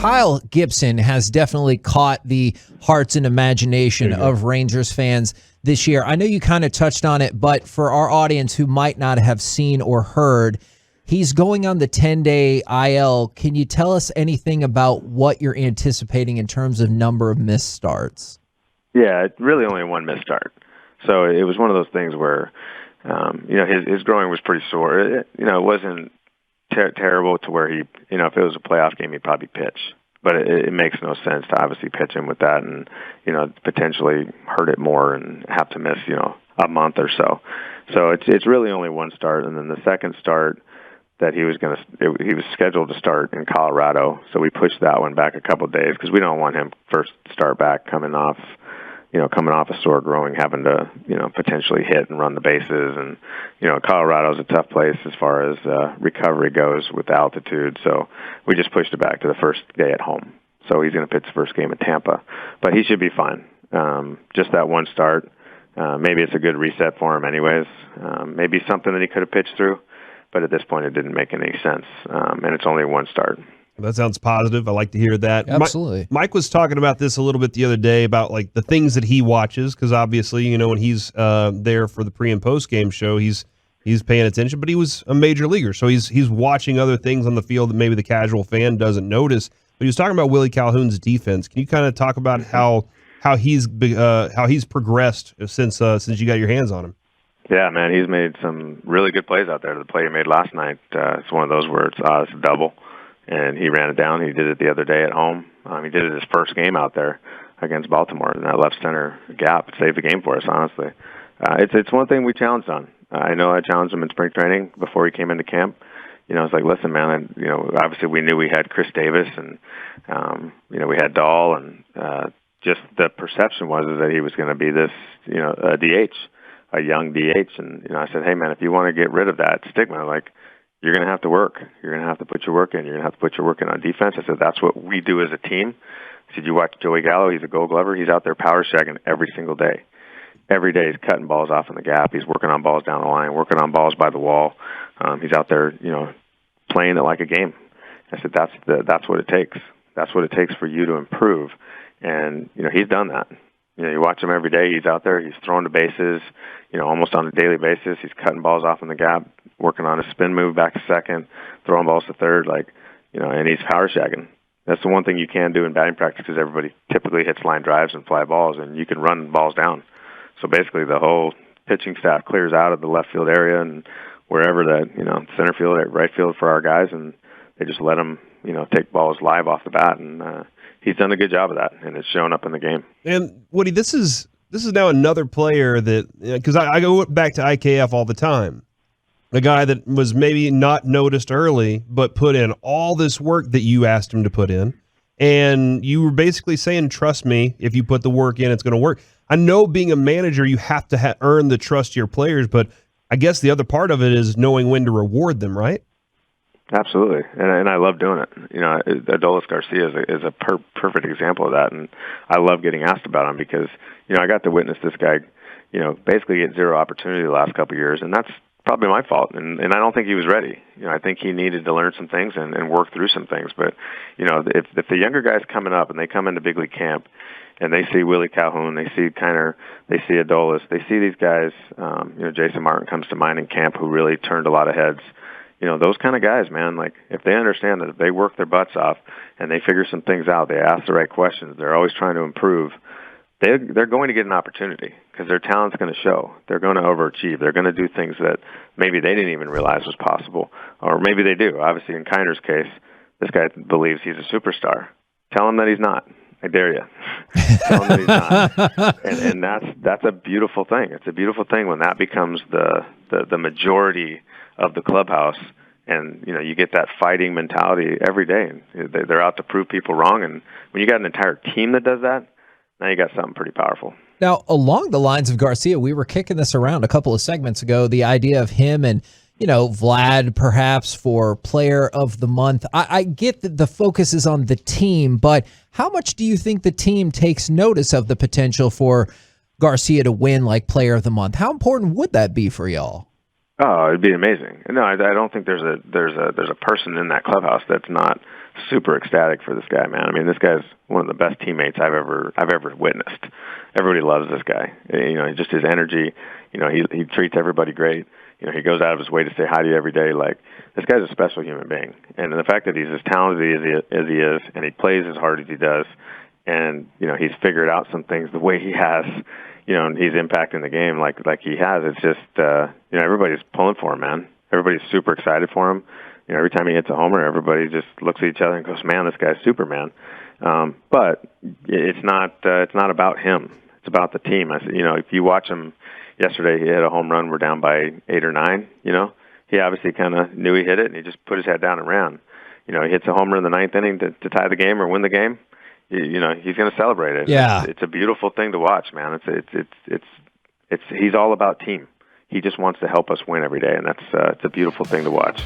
Kyle Gibson has definitely caught the hearts and imagination of Rangers fans this year. I know you kind of touched on it, but for our audience who might not have seen or heard, he's going on the 10-day IL. Can you tell us anything about what you're anticipating in terms of number of missed starts? Yeah, really only one missed start. So it was one of those things where, his groin was pretty sore. It wasn't terrible to where he, if it was a playoff game, he'd probably pitch. But it makes no sense to obviously pitch him with that and, potentially hurt it more and have to miss, a month or so. So it's really only one start. And then the second start that he was scheduled to start in Colorado. So we pushed that one back a couple of days because we don't want him first start back coming off a sore groin, having to, potentially hit and run the bases. And, Colorado's a tough place as far as recovery goes with altitude. So we just pushed it back to the first day at home. So he's going to pitch the first game in Tampa. But he should be fine. Just that one start. Maybe it's a good reset for him anyways. Maybe something that he could have pitched through. But at this point, it didn't make any sense. And it's only one start. That sounds positive. I like to hear that. Absolutely. Mike was talking about this a little bit the other day about like the things that he watches, because obviously, when he's there for the pre and post game show, he's paying attention. But he was a major leaguer, so he's watching other things on the field that maybe the casual fan doesn't notice. But he was talking about Willie Calhoun's defense. Can you kind of talk about how he's progressed since you got your hands on him? Yeah, man, he's made some really good plays out there. The play he made last night, it's one of those where it's a double. And he ran it down. He did it the other day at home. He did it his first game out there against Baltimore in that left center gap. It saved the game for us, honestly. It's one thing we challenged on. I know I challenged him in spring training before he came into camp. It's like, listen, man, obviously we knew we had Chris Davis and, we had Dahl, and just the perception was that he was going to be this, a DH, a young DH. And, I said, hey, man, if you want to get rid of that stigma, like, you're going to have to work. You're going to have to put your work in. You're going to have to put your work in on defense. I said, that's what we do as a team. I said, you watch Joey Gallo. He's a Gold Glover. He's out there power shagging every single day. Every day he's cutting balls off in the gap. He's working on balls down the line, working on balls by the wall. He's out there, playing it like a game. I said, that's what it takes. That's what it takes for you to improve. And, he's done that. You watch him every day. He's out there. He's throwing the bases, almost on a daily basis. He's cutting balls off in the gap, working on a spin move back to second, throwing balls to third, and he's power shagging. That's the one thing you can do in batting practice because everybody typically hits line drives and fly balls, and you can run balls down. So basically the whole pitching staff clears out of the left field area and wherever that, center field, right field for our guys, and they just let them, take balls live off the bat, and he's done a good job of that, and it's shown up in the game. And Woody, this is now another player that, because I go back to IKF all the time, a guy that was maybe not noticed early, but put in all this work that you asked him to put in, and you were basically saying, trust me, if you put the work in, it's going to work. I know being a manager, you have to earn the trust of your players, but I guess the other part of it is knowing when to reward them, right? Absolutely, and I love doing it. Adolis Garcia is a perfect example of that, and I love getting asked about him because, I got to witness this guy, basically get zero opportunity the last couple of years, and that's probably my fault, and I don't think he was ready. I think he needed to learn some things and work through some things, but, if the younger guys coming up and they come into big league camp and they see Willie Calhoun, they see Kiner, they see Adolis, they see these guys, Jason Martin comes to mind in camp who really turned a lot of heads. Those kind of guys, man, like if they understand that if they work their butts off and they figure some things out, they ask the right questions, they're always trying to improve, they're going to get an opportunity because their talent's going to show. They're going to overachieve. They're going to do things that maybe they didn't even realize was possible, or maybe they do. Obviously, in Kiner's case, this guy believes he's a superstar. Tell him that he's not. I dare you. Tell him that he's not. And that's a beautiful thing. It's a beautiful thing when that becomes the majority of the clubhouse, and you get that fighting mentality every day. They're out to prove people wrong, and when you got an entire team that does that, now you got something pretty powerful. Now, along the lines of Garcia, we were kicking this around a couple of segments ago, the idea of him and Vlad perhaps for player of the month. I get that the focus is on the team, but how much do you think the team takes notice of the potential for Garcia to win like player of the month? How important would that be for y'all? Oh, it'd be amazing. No, I don't think there's a person in that clubhouse that's not super ecstatic for this guy, man. I mean, this guy's one of the best teammates I've ever witnessed. Everybody loves this guy. Just his energy. He treats everybody great. He goes out of his way to say hi to you every day. Like, this guy's a special human being, and the fact that he's as talented as he is, and he plays as hard as he does, and he's figured out some things the way he has. And he's impacting the game like he has. It's just, everybody's pulling for him, man. Everybody's super excited for him. Every time he hits a homer, everybody just looks at each other and goes, "Man, this guy's Superman." But it's not about him. It's about the team. If you watch him yesterday, he hit a home run. We're down by 8 or 9. He obviously kind of knew he hit it, and he just put his head down and ran. He hits a homer in the 9th inning to tie the game or win the game. He's going to celebrate it. Yeah, it's a beautiful thing to watch, man. He's all about team. He just wants to help us win every day, and it's a beautiful thing to watch.